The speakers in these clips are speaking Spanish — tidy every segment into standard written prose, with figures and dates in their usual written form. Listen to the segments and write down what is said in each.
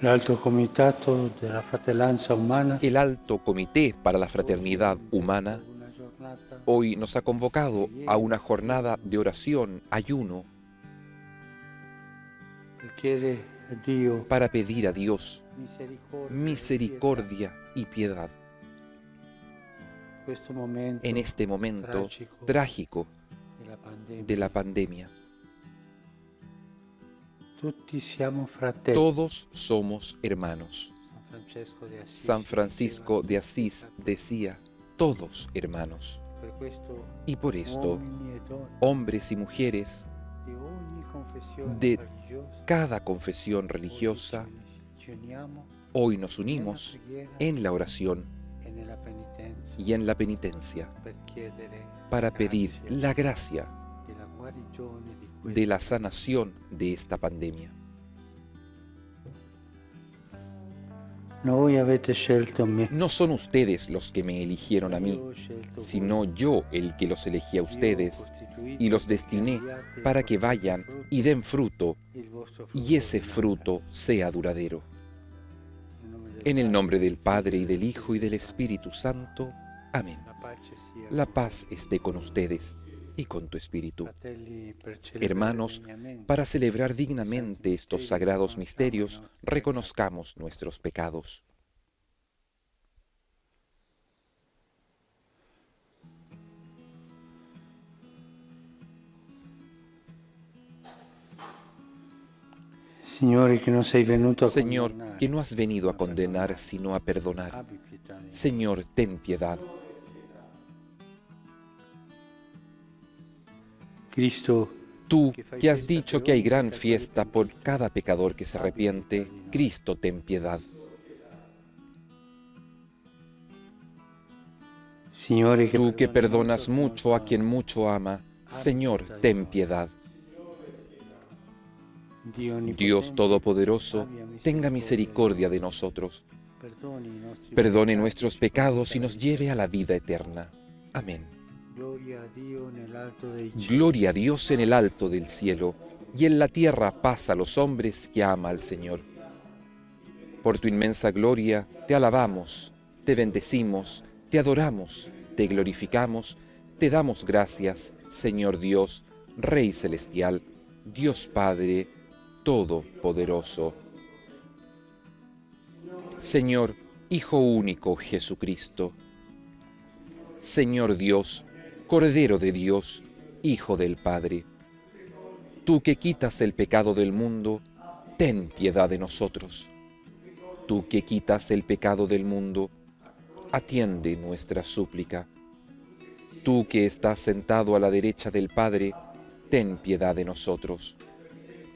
L'Alto Comitato della Fratellanza Umana El Alto Comité para la Fraternidad Humana una giornata hoy nos ha convocado a una jornada de oración, ayuno, per chiedere a Dio para pedir a Dios misericordia misericordia y piedad in questo momento en este momento tragico trágico della pandemia. de la pandemia. Tutti siamo fratelli. Todos somos hermanos. San Francesco de Asís San Francisco de Asís decía, todos hermanos. per questo Y por esto, uomini e donne hombres y mujeres di ogni confessione de religiosa cada confesión religiosa, ci uniamo hoy nos unimos en la oración e nella penitenza y en la penitencia per chiedere para pedir grazia la gracia della guarigione di de la sanación de esta pandemia. Voi avete scelto me. No son ustedes los que me eligieron a mí, Io ho scelto sino yo el que los elegí a voi. Io ho ustedes costituito y los perché destiné abbiate para que portato vayan frutto, y den fruto il vostro frutto y ese rimanga. fruto sea duradero. Nel nome del En el Padre, nombre del del Padre y Figlio del Hijo y del Spirito Espíritu Santo. Amén. Santo. La pace sia La con paz voi. esté con ustedes y con tu espíritu. Fratelli, per celebrare Hermanos, degnamente para celebrar dignamente estos sagrados misterios, reconozcamos nuestros pecados. Signore, che non sei venuto a Señor, condannare, que no has venido a condenar, sino a perdonar. abbi pietà di noi. Señor, ten piedad. Cristo, Tú, que has dicho que hay gran fiesta por cada pecador que se arrepiente, Cristo, ten piedad. Signore, che Tú que perdoni perdonas molto mucho a quien mucho ama, Señor, ten piedad. Dio onnipotente, Dios Todopoderoso, abbia tenga misericordia de nosotros, perdoni i nostri perdone peccati, nuestros pecados y nos lleve a la vida eterna. Amén. Gloria a Dio nell'alto dei cieli. Gloria a Dios en el alto del cielo, y en la tierra paz a los hombres que ama al Señor. Por tu inmensa gloria te alabamos, te bendecimos, te adoramos, te glorificamos, te damos gracias, Señor Dios, Rey celestial, Dios Padre Todopoderoso. Señor, Hijo único Jesucristo. Señor Dios, Cordero de Dios, Hijo del Padre. Tú que quitas el pecado del mundo, ten piedad de nosotros. Tú que quitas el pecado del mundo, atiende nuestra súplica. Tú que estás sentado a la derecha del Padre, ten piedad de nosotros.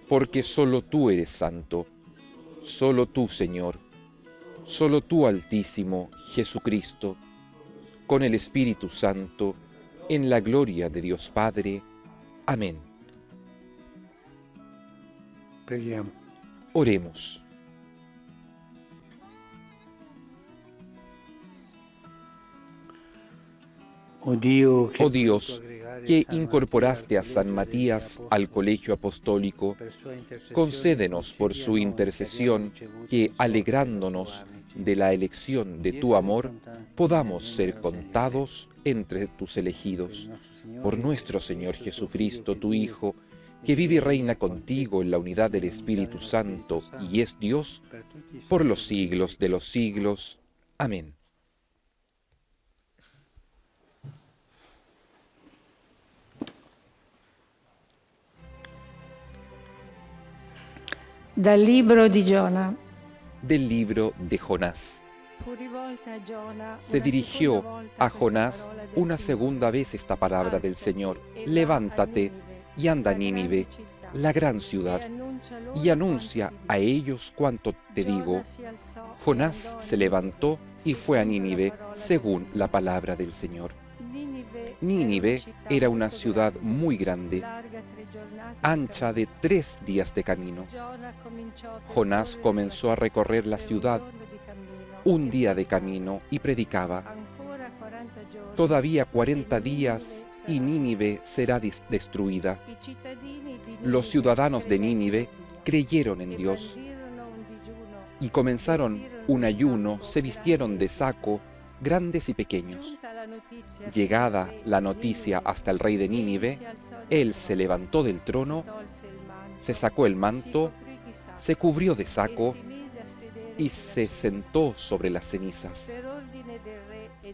Porque solo tú eres santo, solo tú, Señor, solo tú, Altísimo, Jesucristo, con el Espíritu Santo, en la gloria de Dios Padre. Amén. Preghiamo. Oremos. Oh Dio, Oh Dios, que incorporaste a San Matías al colegio apostólico, concédenos por su intercesión que, alegrándonos de la elección de tu amor, podamos ser contados entre tus elegidos. Por nuestro Señor Jesucristo, tu Hijo, que vive y reina contigo en la unidad del Espíritu Santo y es Dios, por los siglos de los siglos. Amén. Dal libro di Giona. Del libro de Jonás. Se dirigió a Jonás una segunda vez esta palabra del Señor: levántate y anda a Nínive, la gran ciudad, y anuncia a ellos cuanto te digo. Jonás se levantó y fue a Nínive según la palabra del Señor. Nínive era una ciudad muy grande, ancha de 3 días de camino. Jonás comenzó a recorrer la ciudad un día de camino y predicaba: todavía 40 días y Nínive será destruida. Los ciudadanos de Nínive creyeron en Dios y comenzaron un ayuno, se vistieron de saco, grandes y pequeños. Llegada la noticia hasta el rey de Nínive, él se levantó del trono, se sacó el manto, se cubrió de saco y se sentó sobre las cenizas.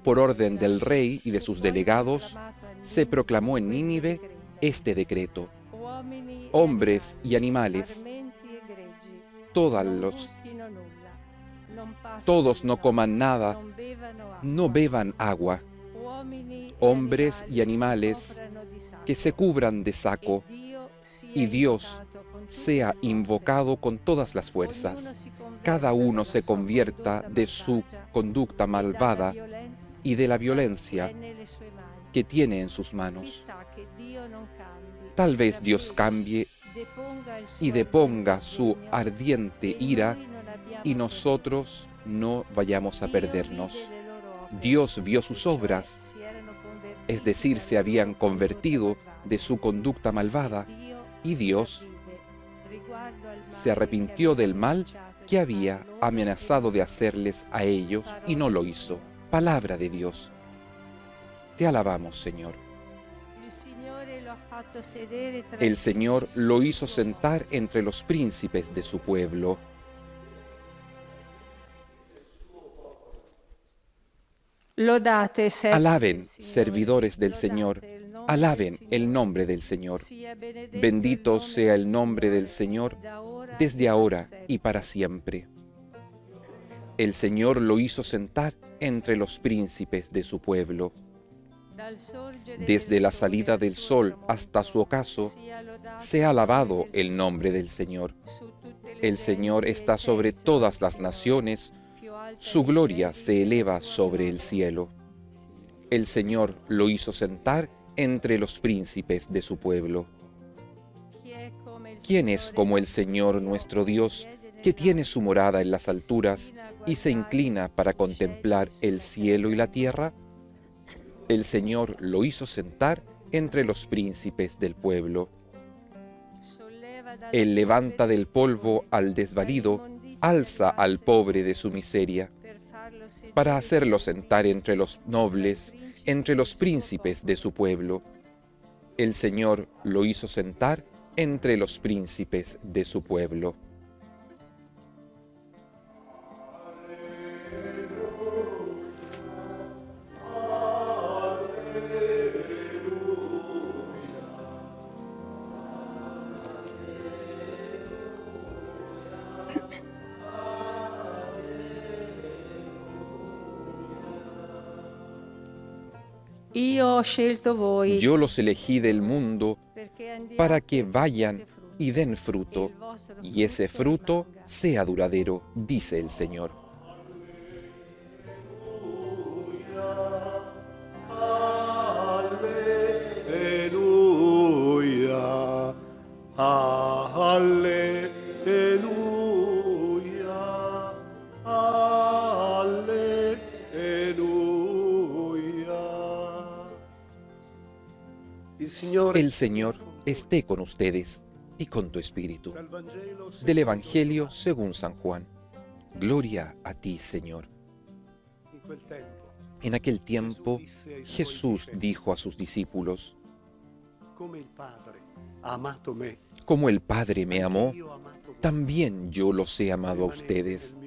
Por orden del rey y de sus delegados, se proclamó en Nínive este decreto: hombres y animales, todos no coman nada, no beban agua. Hombres y animales que se cubran de saco, y Dios sea invocado con todas las fuerzas. Cada uno se convierta de su conducta malvada y de la violencia que tiene en sus manos. Tal vez Dios cambie y deponga su ardiente ira y nosotros no vayamos a perdernos. Dios vio sus obras, es decir, se habían convertido de su conducta malvada, y Dios se arrepintió del mal que había amenazado de hacerles a ellos y no lo hizo. Palabra de Dios. Te alabamos, Señor. El Señor lo hizo sentar entre los príncipes de su pueblo. Alaben, servidores del Señor, alaben el nombre del Señor. Bendito sea el nombre del Señor, desde ahora y para siempre. El Señor lo hizo sentar entre los príncipes de su pueblo. Desde la salida del sol hasta su ocaso, sea alabado el nombre del Señor. El Señor está sobre todas las naciones, su gloria se eleva sobre el cielo. El Señor lo hizo sentar entre los príncipes de su pueblo. ¿Quién es como el Señor nuestro Dios, que tiene su morada en las alturas y se inclina para contemplar el cielo y la tierra? El Señor lo hizo sentar entre los príncipes del pueblo. Él levanta del polvo al desvalido, alza al pobre de su miseria, para hacerlo sentar entre los nobles, entre los príncipes de su pueblo. El Señor lo hizo sentar entre los príncipes de su pueblo. Yo los elegí del mundo para que vayan y den fruto, y ese fruto sea duradero, dice el Señor. Aleluya, aleluya, aleluya. El Señor esté con ustedes y con tu espíritu. Del Evangelio según San Juan. Gloria a ti, Señor. En aquel tiempo, Jesús dijo a sus discípulos: como el Padre me amó, también yo los he amado a ustedes.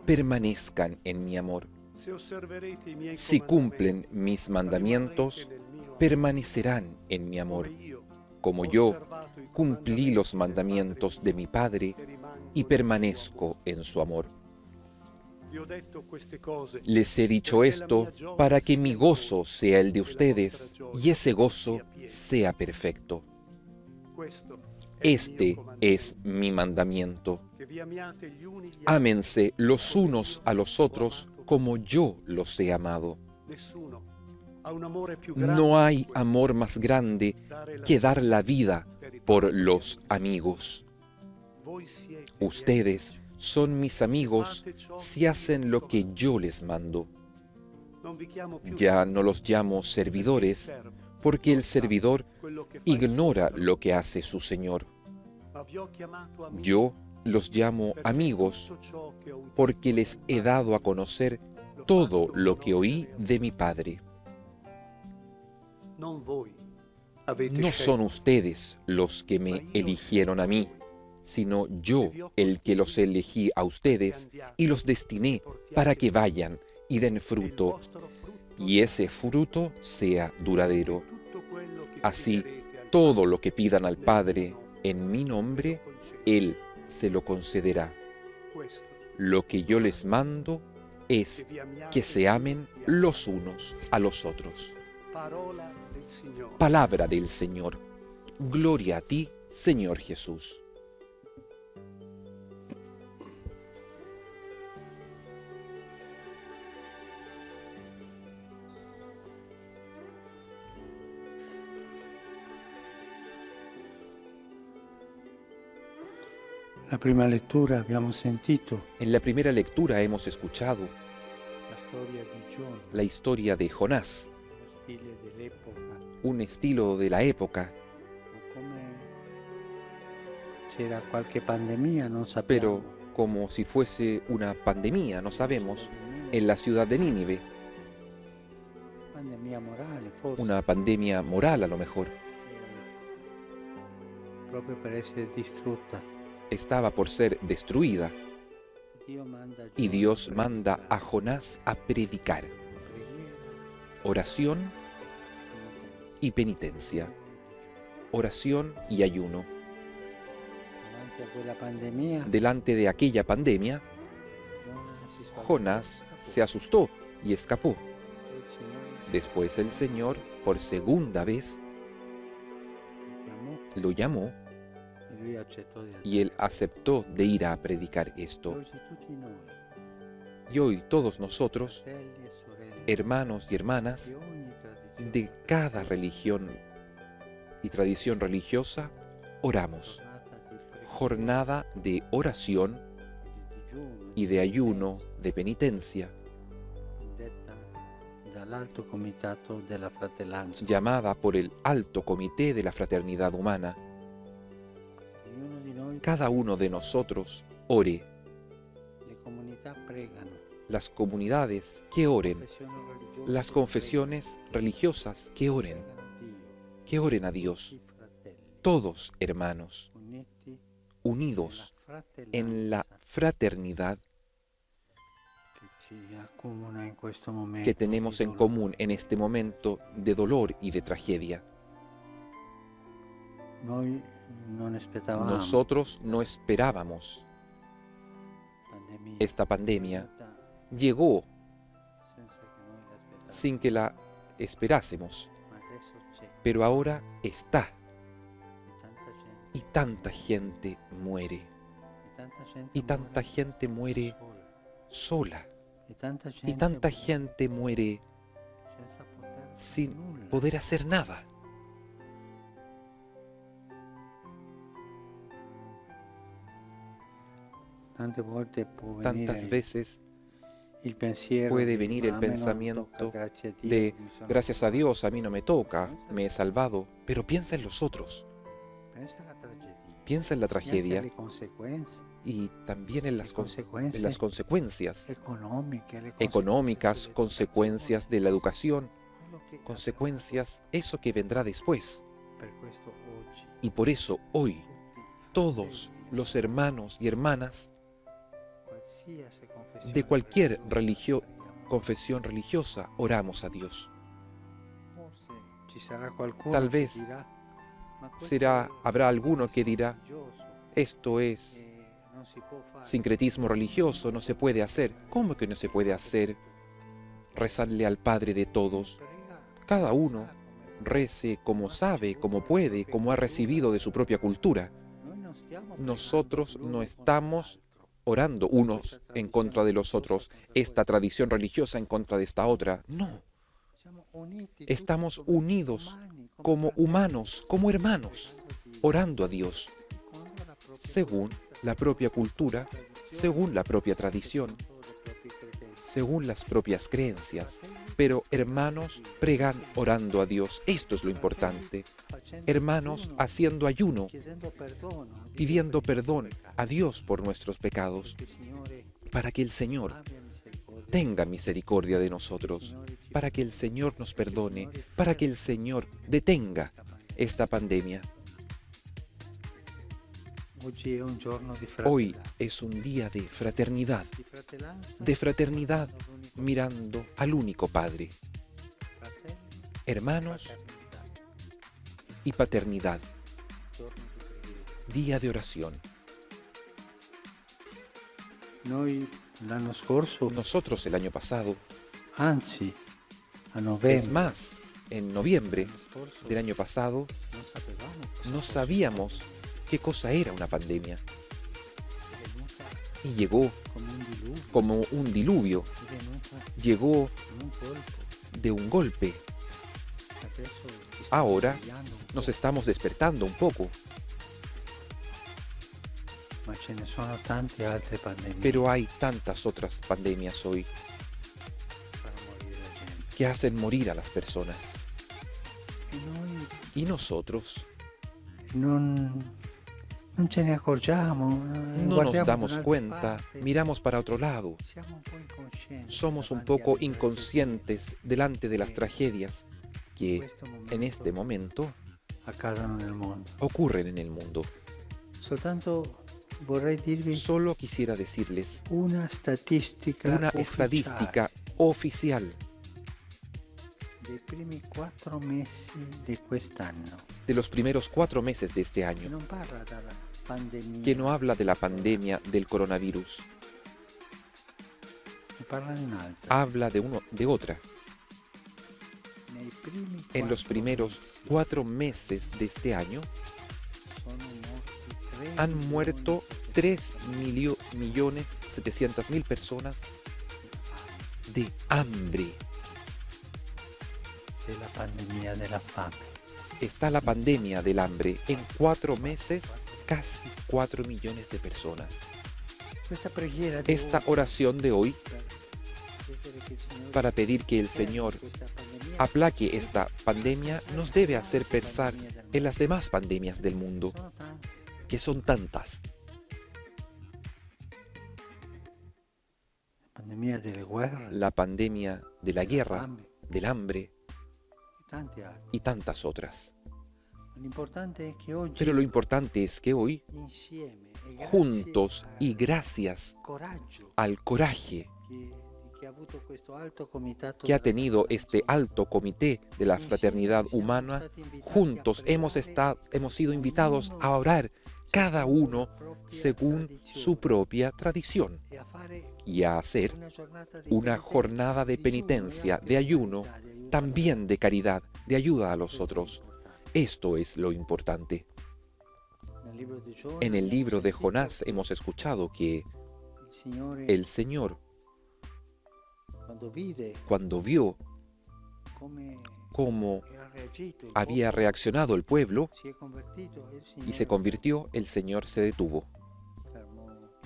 Permanezcan en mi amor. Si cumplen mis mandamientos, permanecerán en mi amor, como yo cumplí los mandamientos de mi Padre y permanezco en su amor. Les he dicho esto para que mi gozo sea el de ustedes y ese gozo sea perfecto. Este es mi mandamiento. che vi amiate gli uni gli altri. Ámense los unos a los otros como yo los he amado. Nessuno ha un amore più grande No hay di questo, amor más grande dare la que vita dar la vida per i por propri los amigos. Voi siete Ustedes son mis amigos si hacen lo que yo les mando. non vi chiamo più Ya no los llamo servidores, porque el servidor quello che fa il ignora Signore, lo que hace su Señor. ma vi ho chiamato amici, Yo los llamo perché amigos tutto ciò che ho udito porque les he dado a conocer todo lo que oí de mi Padre. non voi avete No scelto, son ustedes los que me eligieron a mí, sino yo el que los elegí a ustedes y los destiné para que vayan y den e il fruto, vostro frutto y ese fruto sea duradero. tutto quello che Así, chiederete al todo lo que pidan al Padre en mi nombre, conceda. Él se lo concederá. Questo Lo que yo les mando es che vi amiate que se amen los unos a los otros. parola del Signore. Palabra del Señor. Gloria a ti, Señor Jesús. La prima lettura abbiamo sentito En la primera lectura hemos escuchado la storia di Giona, la historia de Jonás, lo stile dell'epoca, un estilo de la época, ma come c'era qualche pandemia non sappiamo. pero como si fuese una pandemia, no sabemos, en la ciudad de Nínive, Pandemia morale, forse. una pandemia moral a lo mejor, Proprio per essere distrutta. estaba por ser destruida Dio manda a y Giona Dios per manda a predicare, Jonás a predicar preghiera, oración penitenza. y penitencia, oración y ayuno. Davanti a quella pandemia, Delante de aquella pandemia, Giona si spaventò, Jonás scappò. se asustó y escapó. Il Signore Después el Señor, por segunda vez, lo chiamò lo llamó e lui accettò di andare. y él aceptó de ir a predicar esto. Oggi tutti noi, Y hoy todos nosotros, fratelli e sorelle, hermanos y di hermanas ogni tradizione, de cada religión y tradición religiosa, oramos. giornata di preghiera, Jornada de oración di digiuno, y de ayuno, de penitencia, detta dall'Alto Comitato della Fratellanza. llamada por el Alto Comité de la Fraternidad Humana. Ognuno di noi, Cada uno de nosotros ore. le comunità pregano, Las comunidades que oren. confessioni religiose Las confesiones religiosas que oren. pregano Dio, Que oren a Dios. tutti fratelli, Todos hermanos, uniti unidos nella en la fratellanza fraternidad che ci accomuna in questo momento que tenemos di en dolore. común en este momento de dolor y de tragedia. Noi non aspettavamo Nosotros no esperábamos pandemia, esta pandemia. in realtà, Llegó senza che noi l'aspettavamo, sin que la esperásemos, ma adesso c'è pero ahora está e tanta gente y tanta gente muere. e tanta gente Y tanta muore gente muere sola, sola. e tanta gente Y tanta gente muere senza poter sin nulla. poder hacer nada. Tante volte può Tantas venire veces il pensiero puede di, venir "Ma el a me non pensamiento tocca, grazie a Dio, de, mi sono gracias a salvato". Dios, a mí no me toca, me he salvado, pero piensa en los otros, Pensa alla tragedia, piensa en la e anche tragedia alle conseguenze, y también en le conseguenze las consecuencias economiche, le económicas, conseguenze consecuencias de la educación, quello che consecuencias, eso que vendrá después. per questo oggi Y por eso hoy tutti i todos fratelli, los hermanos y hermanas qualsiasi confessione de cualquier religiosa, preghiamo. confesión religiosa oramos a Dios. Forse ci sarà qualcuno Tal che vez dirà, "Ma questo habrá è alguno que dirá, religioso esto es e non si può fare". sincretismo religioso, no se puede hacer. ¿Cómo que no se puede hacer? Rezarle al Padre de todos. Prega, Cada uno sa come rece como sabe, como puede, como ha recibido de su propia cultura. nosotros no estamos orando unos en contra de los otros, esta tradición religiosa en contra de esta otra. No, estamos unidos como humanos, como hermanos, orando a Dios, según la propia cultura, según la propia tradición, según las propias creencias. Pero hermanos pregan orando a Dios. Esto es lo importante. Hermanos haciendo ayuno, pidiendo perdón a Dios por nuestros pecados, para que el Señor tenga misericordia de nosotros, para que el Señor nos perdone, para que el Señor detenga esta pandemia. Hoy es un día de fraternidad mirando al único Padre, hermanos y paternidad, día de oración. Nosotros el año pasado, es más, en noviembre del año pasado, no sabíamos qué cosa era una pandemia. Y llegó como un diluvio, llegó de un golpe. Ahora nos estamos despertando un poco, pero hay tantas otras pandemias hoy que hacen morir a las personas. Y nosotros no nos damos cuenta, miramos para otro lado, somos un poco inconscientes delante de las tragedias que en este momento ocurren en el mundo. Solo quisiera decirles una estadística oficial de los primeros 4 meses de este año, que no habla de la pandemia del coronavirus, habla de otra. En los primeros 4 meses de este año han muerto 3.700.000 personas de hambre. Está la pandemia del hambre. En 4 meses, casi 4 millones de personas. Esta oración de hoy, para pedir que el Señor aplaque esta pandemia, nos debe hacer pensar en las demás pandemias del mundo, que son tantas. La pandemia de la guerra, del hambre y tantas otras. Pero lo importante es que hoy, juntos y gracias al coraje que ha tenido este alto comité de la fraternidad humana, juntos hemos sido invitados a orar cada uno según su propia tradición y a hacer una jornada de penitencia, de ayuno, también de caridad, de ayuda a los otros. Esto es lo importante. En el libro de Jonás hemos escuchado que el Señor, cuando vio cómo había reaccionado el pueblo y se convirtió, el Señor se detuvo.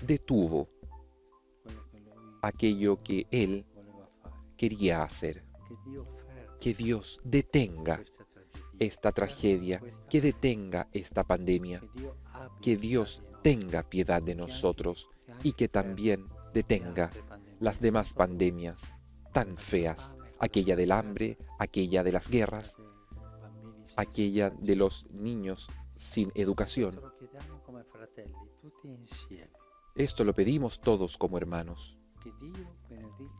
Detuvo aquello que Él quería hacer. Que Dios detenga esta tragedia, que detenga esta pandemia, que Dios tenga piedad de nosotros y que también detenga las demás pandemias tan feas, aquella del hambre, aquella de las guerras, aquella de los niños sin educación. Esto lo pedimos todos como hermanos.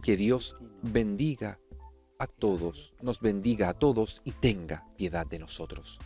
Que Dios bendiga a todos, nos bendiga a todos y tenga piedad de nosotros.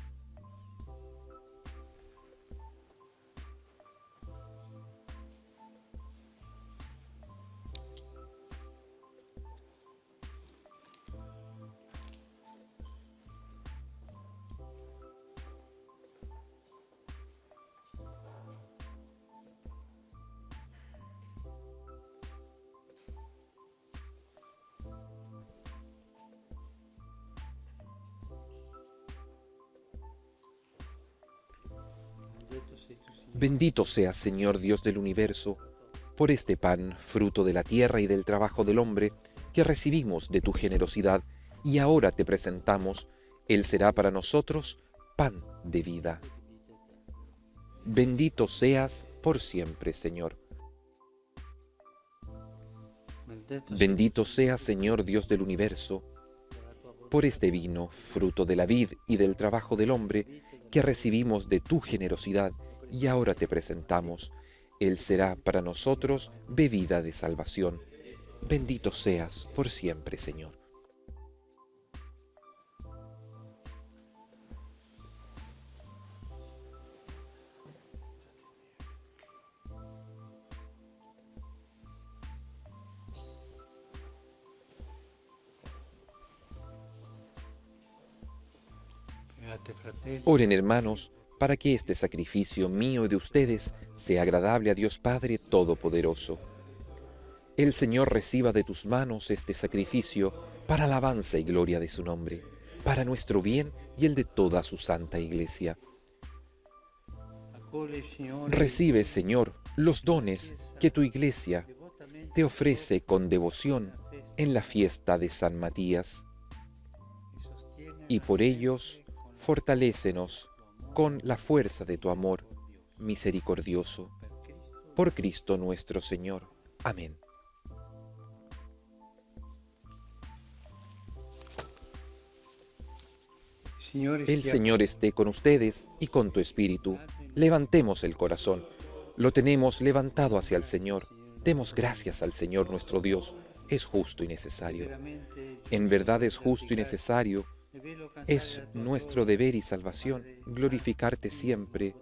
Bendito seas, Señor Dios del universo, por este pan, fruto de la tierra y del trabajo del hombre, que recibimos de tu generosidad, y ahora te presentamos. Él será para nosotros pan de vida. Bendito seas por siempre, Señor. Bendito seas, Señor Dios del universo, por este vino, fruto de la vid y del trabajo del hombre, que recibimos de tu generosidad, y ahora te presentamos. Él será para nosotros bebida de salvación. Bendito seas por siempre, Señor. Pregate, fratelli. Oren, hermanos, para que este sacrificio mío y de ustedes sea agradable a Dios Padre Todopoderoso. El Señor reciba de tus manos este sacrificio para alabanza y gloria de su nombre, para nuestro bien y el de toda su santa Iglesia. Accoglie, Signore, Recibe, Señor, los dones que tu Iglesia te ofrece con devoción en la fiesta de San Matías, y por ellos fortalécenos con la fuerza de tu amor misericordioso. Por Cristo nuestro Señor. Amén. Signore El sia Señor esté con ustedes y con tu espíritu. Levantemos el corazón. Lo tenemos levantado hacia el Señor. Demos gracias al Señor nuestro Dios. Es justo y necesario. veramente En verdad es justo y necesario. Es nuestro deber y salvación glorificarte siempre,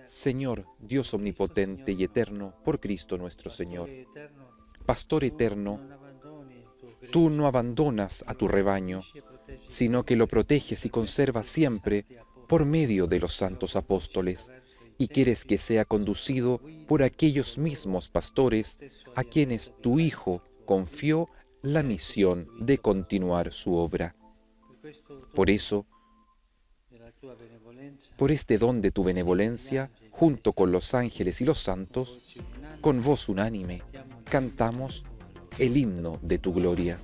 Señor, Dios omnipotente y eterno, por Cristo nuestro Señor. Pastor eterno, tú no abandonas a tu rebaño, sino que lo proteges y conservas siempre por medio de los santos apóstoles, y quieres que sea conducido por aquellos mismos pastores a quienes tu Hijo confió la misión de continuar su obra. Por eso, por este don de tu benevolencia, junto con los ángeles y los santos, con voz unánime, cantamos el himno de tu gloria.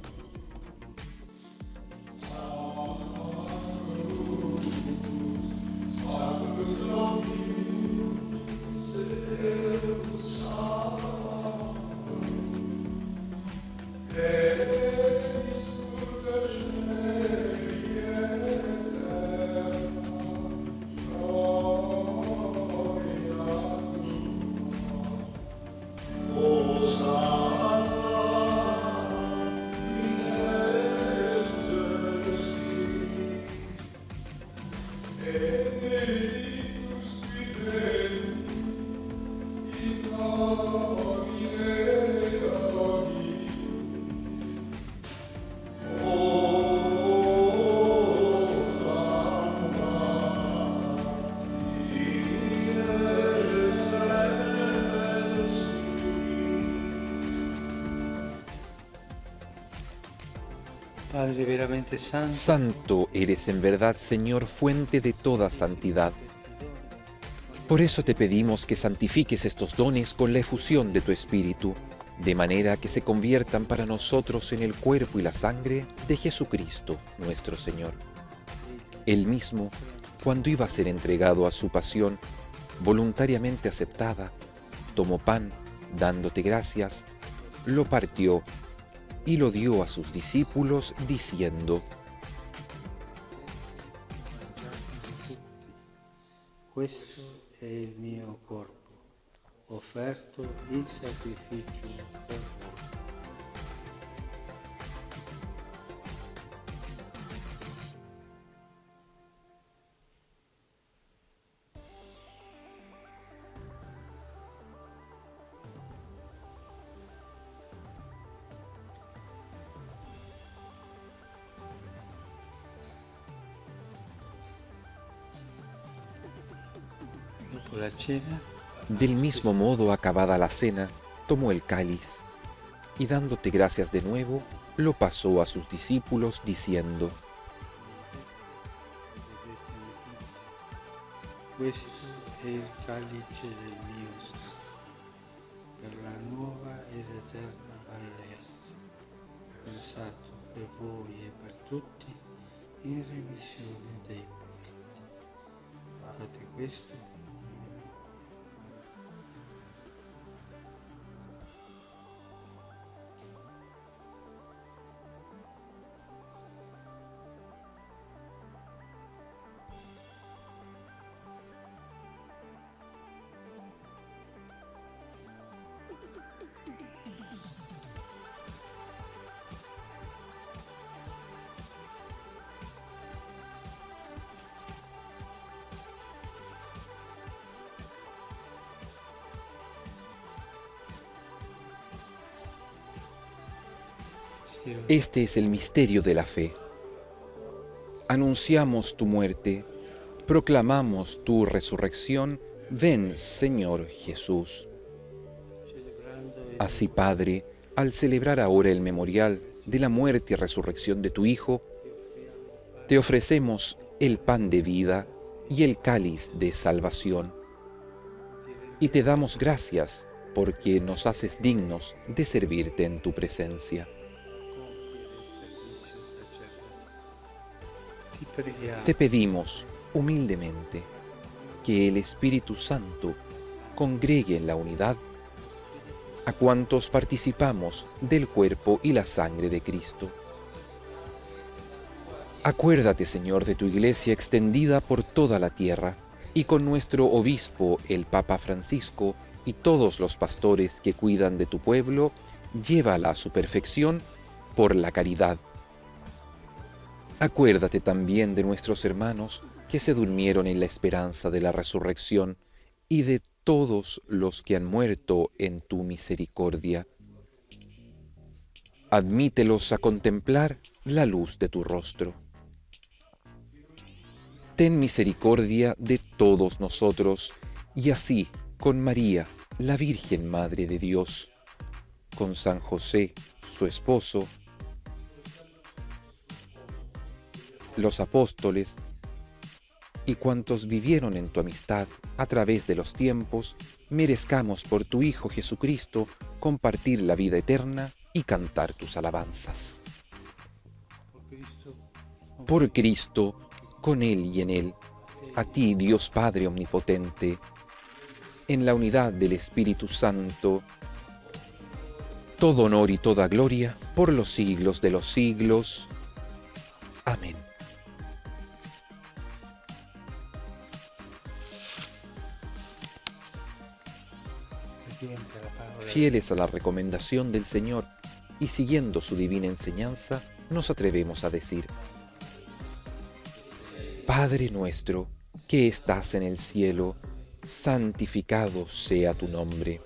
Padre veramente santo, Santo eres en verdad, Señor, fuente de toda santidad. Por eso te pedimos que santifiques estos dones con la efusión de tu Espíritu, de manera que se conviertan para nosotros en el cuerpo y la sangre de Jesucristo, nuestro Señor. Él mismo, cuando iba a ser entregado a su pasión, voluntariamente aceptada, tomó pan, dándote gracias, lo partió y lo dio a sus discípulos, diciendo: questo è il mio corpo, offerto in sacrificio per voi. Dopo la cena, Del mismo modo, acabada la cena, tomó el cáliz, y dándote gracias de nuevo, lo pasó a sus discípulos, diciendo: questo e il calice del mio stato, per la nuova ed eterna alleanza, pensato per voi e per tutti in remissione dei peccati. Fate questo. Este es el misterio de la fe. Anunciamos tu muerte, proclamamos tu resurrección. Ven, Señor Jesús. Así, Padre, al celebrar ahora el memorial de la muerte y resurrección de tu Hijo, te ofrecemos el pan de vida y el cáliz de salvación. Y te damos gracias porque nos haces dignos de servirte en tu presencia. Te pedimos humildemente que el Espíritu Santo congregue en la unidad a cuantos participamos del cuerpo y la sangre de Cristo. Acuérdate, Señor, de tu Iglesia extendida por toda la tierra y con nuestro obispo, el Papa Francisco, y todos los pastores que cuidan de tu pueblo, llévala a su perfección por la caridad. Acuérdate también de nuestros hermanos que se durmieron en la esperanza de la resurrección y de todos los que han muerto en tu misericordia. Admítelos a contemplar la luz de tu rostro. Ten misericordia de todos nosotros, y así, con María, la Virgen Madre de Dios, con San José, su esposo, los apóstoles y cuantos vivieron en tu amistad a través de los tiempos, merezcamos por tu Hijo Jesucristo compartir la vida eterna y cantar tus alabanzas. Por Cristo, con Él y en Él, a ti, Dios Padre Omnipotente, en la unidad del Espíritu Santo, todo honor y toda gloria por los siglos de los siglos. Amén. Fieles a la recomendación del Señor y siguiendo su divina enseñanza, nos atrevemos a decir: Padre nuestro, que estás en el cielo, santificado sea tu nombre.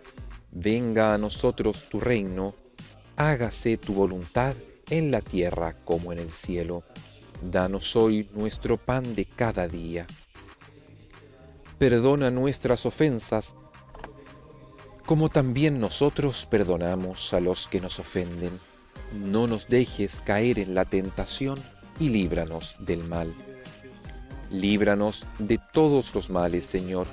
Venga a nosotros tu reino, hágase tu voluntad en la tierra como en el cielo. Danos hoy nuestro pan de cada día. Perdona nuestras ofensas, como también nosotros perdonamos a los que nos ofenden. No nos dejes caer en la tentación y líbranos del mal. Líbranos de todos los males, Señor,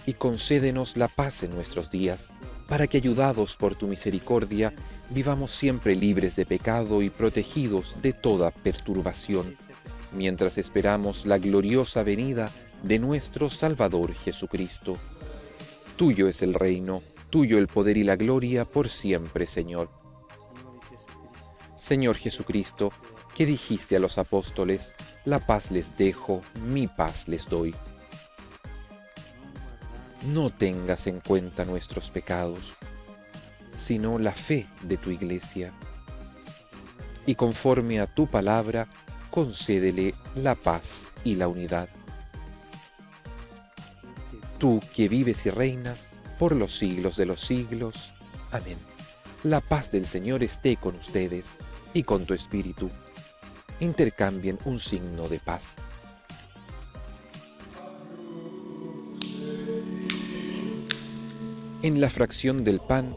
y concédenos la paz en nuestros días, para que, ayudados por tu misericordia, vivamos siempre libres de pecado y protegidos de toda perturbación, mientras esperamos la gloriosa venida de nuestro Salvador Jesucristo. Tuyo es el reino, tuyo el poder y la gloria por siempre, Señor. Señor Jesucristo, que dijiste a los apóstoles: la paz les dejo, mi paz les doy. No tengas en cuenta nuestros pecados, sino la fe de tu Iglesia, y conforme a tu palabra, concédele la paz y la unidad. Tú que vives y reinas por los siglos de los siglos. Amén. La paz del Señor esté con ustedes y con tu espíritu. Intercambien un signo de paz. En la fracción del pan,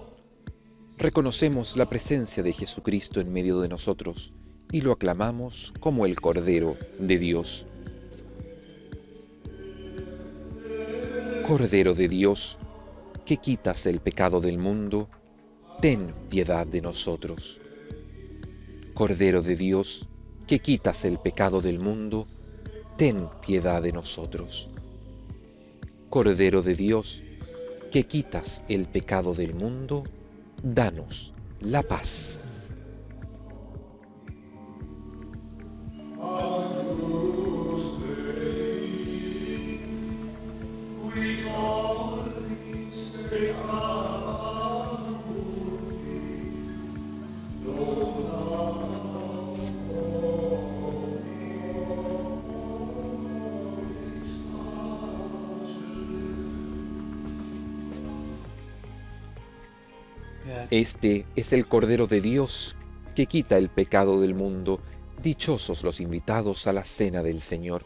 reconocemos la presencia de Jesucristo en medio de nosotros y lo aclamamos como el Cordero de Dios. Cordero de Dios, que quitas el pecado del mundo, ten piedad de nosotros. Cordero de Dios, que quitas el pecado del mundo, ten piedad de nosotros. Cordero de Dios, que quitas el pecado del mundo, danos la paz. Este es el Cordero de Dios que quita el pecado del mundo. Dichosos los invitados a la cena del Señor.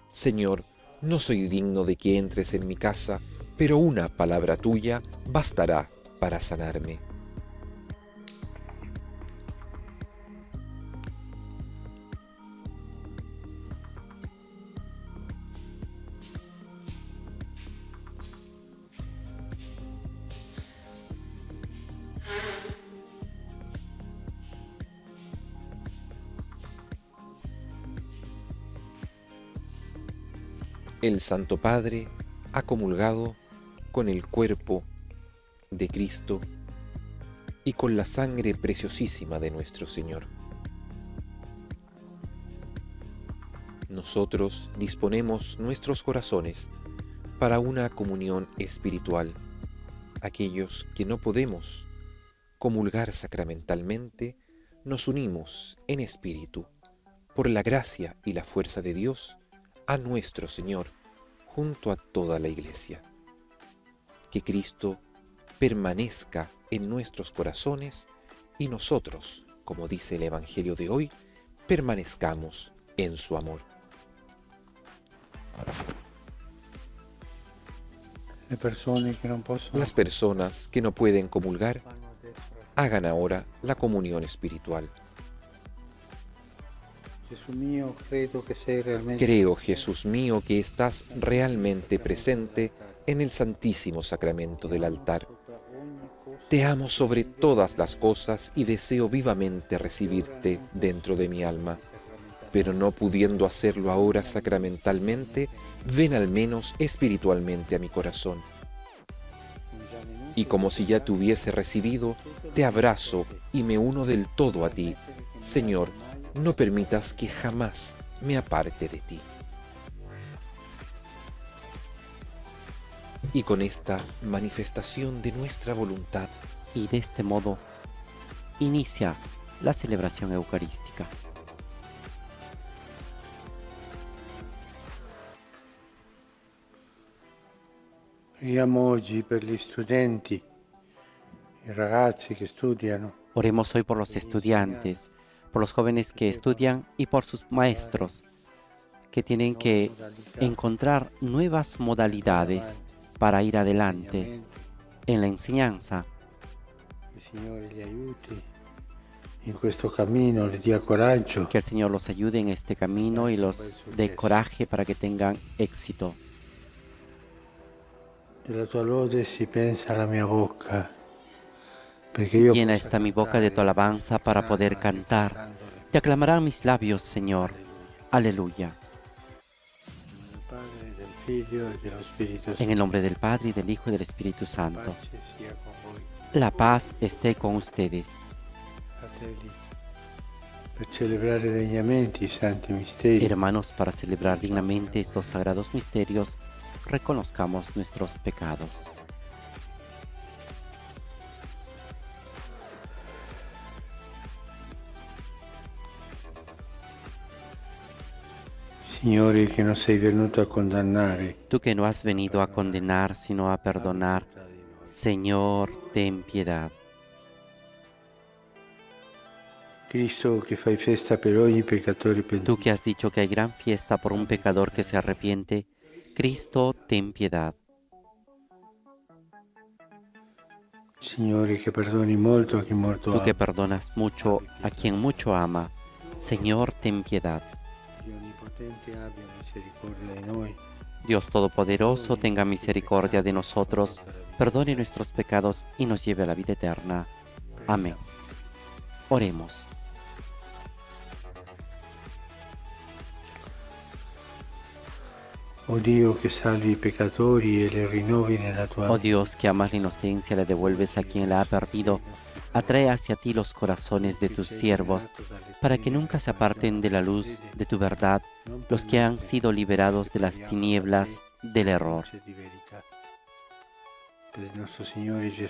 Señor, no soy digno de que entres en mi casa, pero una palabra tuya bastará para sanarme. El Santo Padre ha comulgado con el cuerpo de Cristo y con la sangre preciosísima de nuestro Señor. Nosotros disponemos nuestros corazones para una comunión espiritual. Aquellos que no podemos comulgar sacramentalmente, nos unimos en espíritu, por la gracia y la fuerza de Dios, a nuestro Señor, junto a toda la Iglesia. Que Cristo permanezca en nuestros corazones y nosotros, como dice el Evangelio de hoy, permanezcamos en su amor. Las personas que no pueden comulgar, hagan ahora la comunión espiritual. Creo, Jesús mío, que estás realmente presente en el Santísimo Sacramento del altar. Te amo sobre todas las cosas y deseo vivamente recibirte dentro de mi alma. Pero no pudiendo hacerlo ahora sacramentalmente, ven al menos espiritualmente a mi corazón. Y como si ya te hubiese recibido, te abrazo y me uno del todo a ti. Señor, no permitas que jamás me aparte de ti. Y con esta manifestación de nuestra voluntad, y de este modo inicia la celebración eucarística. Preghiamo oggi per gli studenti, i ragazzi che studiano. Oremos hoy por los estudiantes, por los jóvenes que estudian y por sus maestros, que tienen que encontrar nuevas modalidades para ir adelante en la enseñanza. Il Signore li aiuti in questo cammino, le dia coraggio. Que el Señor los ayude en este camino y los dé coraje para que tengan éxito. Della tua lode si pensa alla mia bocca, perché io Llena esta mi boca de tu alabanza para poder cantar. Te aclamarán mis labios, Señor. Aleluya. del Padre, del Figlio e dello Spirito En Santo. el nombre del Padre, y del Hijo y del Espíritu Santo. Pace sia con voi, La paz esté con ustedes. fratelli, per celebrare degnamente i santi misteri. Hermanos, para celebrar dignamente estos sagrados misterios, reconozcamos nuestros pecados. Signore, che non sei venuto a condannare, Tú que no has venido a condenar, sino a perdonar, Señor, ten piedad. Cristo che fai festa per ogni peccatore Tú pentito. que has dicho que hay gran fiesta por un pecador que se arrepiente, Cristo, ten piedad. Signore, che perdoni molto a chi molto Tú que ama. perdonas mucho a quien mucho ama, Señor, ten piedad. Dio onnipotente abbia misericordia di noi. Dios Todopoderoso, tenga misericordia de nosotros, perdone nuestros pecados y nos lleve a la vida eterna. Amén. Oremos. Oh Dio che salvi i peccatori e li rinnovi nella tua Oh Dios, que amas la inocencia, le devuelves a quien la ha perdido. Atrae hacia ti los corazones de tus siervos, para que nunca se aparten de la luz de tu verdad los que han sido liberados de las tinieblas del error.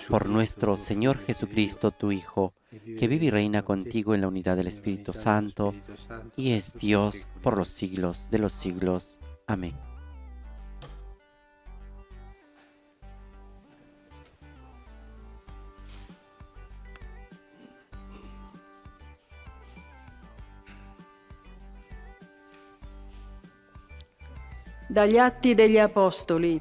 Por nuestro Señor Jesucristo, tu Hijo, que vive y reina contigo en la unidad del Espíritu Santo, y es Dios por los siglos de los siglos. Amén. Dagli Atti degli Apostoli.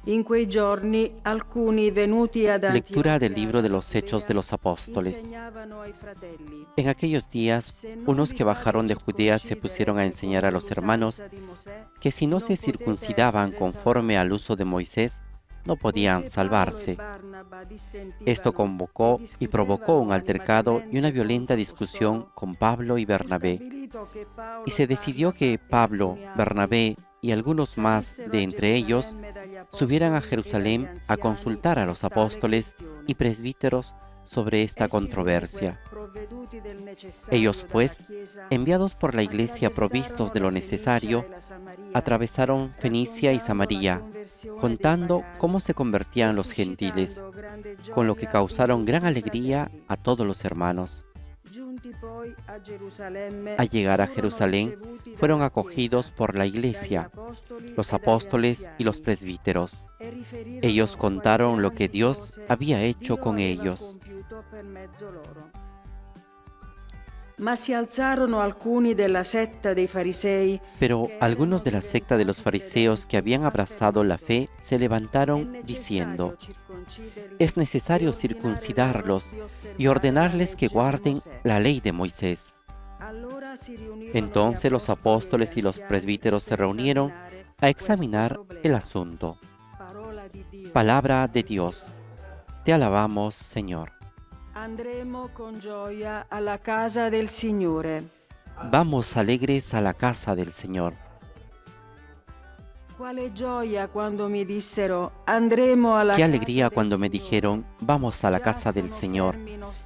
In quei giorni alcuni venuti ad Lectura del Antioquia libro de los Hechos de los Apóstoles. insegnavano ai fratelli. En aquellos días, unos que bajaron de Judea se pusieron a enseñar a los hermanos que si no se circuncidaban conforme al uso de Moisés, no podían salvarse. Esto convocó y provocó un altercado y una violenta discusión con Pablo y Bernabé. Y se decidió que Pablo, Bernabé y algunos más de entre ellos subieran a Jerusalén a consultar a los apóstoles y presbíteros sobre esta controversia. Ellos, pues, enviados por la iglesia provistos de lo necesario, atravesaron Fenicia y Samaria, contando cómo se convertían los gentiles, con lo que causaron gran alegría a todos los hermanos. Al llegar a Jerusalén, fueron acogidos por la iglesia, los apóstoles y los presbíteros. Ellos contaron lo que Dios había hecho con ellos. Ma si alzarono alcuni della setta dei farisei. Pero algunos de la secta de los fariseos que habían abrazado la fe se levantaron diciendo: es necesario circuncidarlos y ordenarles que guarden la ley de Moisés. Entonces los apóstoles y los presbíteros se reunieron a examinar el asunto. Palabra de Dios. Te alabamos, Señor. Andremo con gioia alla casa del Signore. Vamos alegres a la casa del Señor. Quale gioia quando mi dissero andremo alla Qué casa alegría del cuando me Signore. dijeron, vamos a la casa del Señor.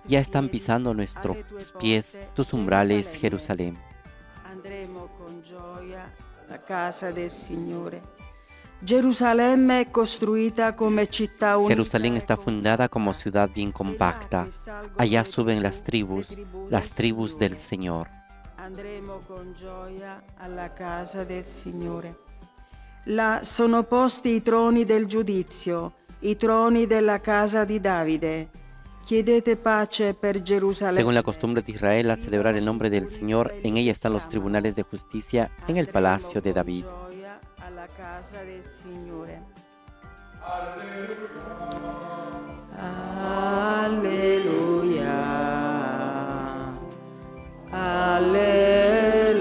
Ya están pisando nuestros pies tus umbrales, Jerusalén. Andremo con gioia alla casa del Signore. Gerusalemme è costruita come città unita. Jerusalén está fundada como ciudad bien compacta. Allá suben las tribus del Señor. Andremo con gioia alla casa del Signore. Là sono posti i troni del giudizio, i troni della casa di Davide. Chiedete pace per Gerusalemme. Según la costumbre de Israel, al celebrar el nombre del Señor, en ella están los tribunales de justicia en el palacio de David. Gioia alla casa del Signore. Alleluia. Alleluia.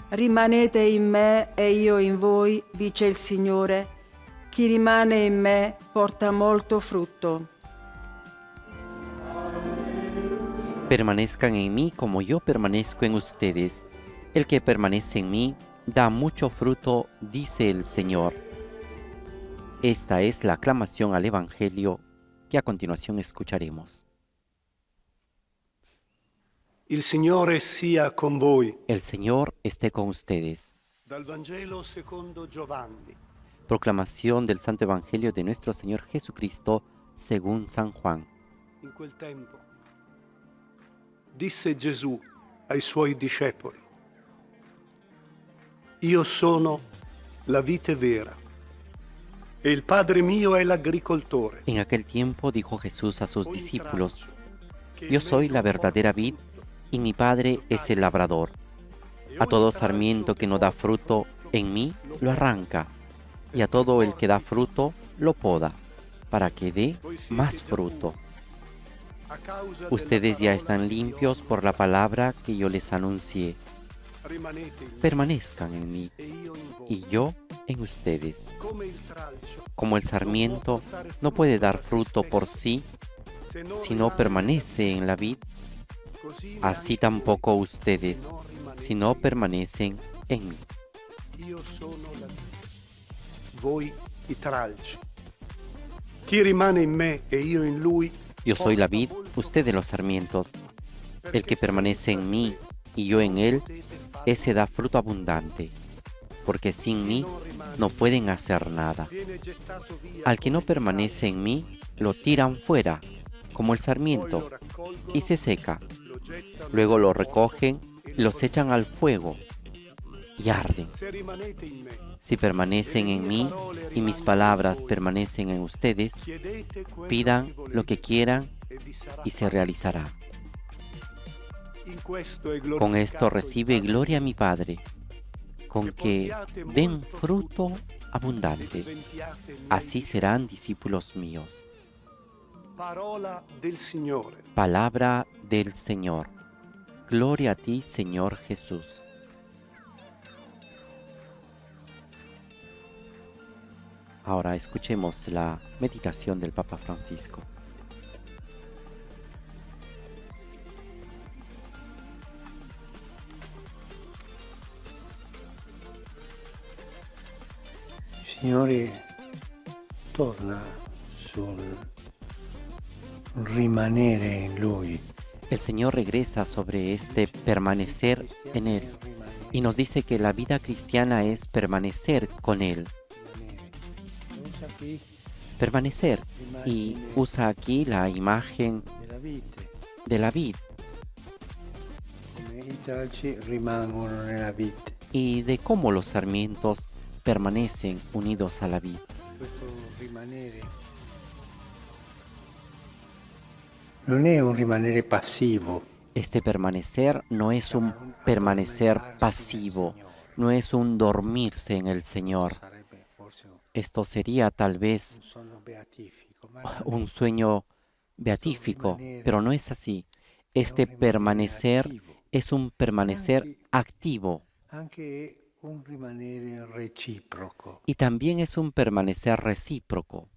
Rimanete in me e io in voi, dice il Signore. Chi rimane in me porta molto frutto. Permanezcan en mí como yo permanezco en ustedes. El que permanece en mí da mucho fruto, dice el Señor. Esta es la aclamación al Evangelio que a continuación escucharemos. Il Signore sia con voi. El Señor esté con ustedes. Dal Vangelo secondo Giovanni. Proclamación del Santo Evangelio de nuestro Señor Jesucristo según San Juan. In quel tempo disse Gesù ai suoi discepoli: Io sono la vite vera e il Padre mio è l'agricoltore. En aquel tiempo dijo Jesús a sus discípulos: Yo soy la verdadera vid y mi Padre es el labrador. A todo sarmiento que no da fruto en mí lo arranca, y a todo el que da fruto lo poda, para que dé más fruto. Ustedes ya están limpios por la palabra que yo les anuncié. Rimanete in me permanezcan en mí e io in voi. y yo en ustedes. Come il tralcio Como el sarmiento no puede dar fruto por sí se non si no rimane permanece en la vid, così así neanche tampoco voi, ustedes se non rimanete si no permanecen en mí. Io sono la vita, voi i tralci. Chi rimane in me e io in lui, Yo soy la vid, porta molto ustedes los sarmientos. El que perché permanece senza en mí di me y yo en él, potete fare ese da fruto abundante, porque sin mí non rimane no pueden hacer nada. viene gettato via Al que no come il permanece en tralcio, mí, lo tiran fuera, como el poi lo sarmiento, raccolgono, y se seca. lo gettano Luego lo nel fuoco recogen e y los echan al fuego y arden. Se rimanete in me, Si permanecen en mí y mis palabras permanecen en ustedes, chiedete quello pidan che volete lo que quieran e vi sarà y se fatto. realizará. In questo è Con glorificato esto il recibe Padre gloria a mio, mi Padre, con que den fruto e abundante. diventiate miei Así discepoli. serán discípulos míos. Parola del Signore. Palabra del Señor. Gloria a ti, Señor Jesús. Ahora escuchemos la meditación del Papa Francisco. Il Signore torna sul rimanere in Lui. El Señor regresa sobre este permanecer en Él y nos dice que la vida cristiana es permanecer con Él. Usa qui Permanecer. Y usa aquí la imagen della vite, de la vid come i tralci rimangono nella vite. y de cómo los sarmientos permanecen unidos a la vid. Questo rimanere non è un rimanere passivo, Este permanecer no es un permanecer pasivo, no es un dormirse en el Señor. sarebbe forse Esto sería tal vez un sonno beatifico, ma un sueño beatífico, pero no es así. Este permanecer es un permanecer activo anche un rimanere reciproco. y también es un permanecer recíproco.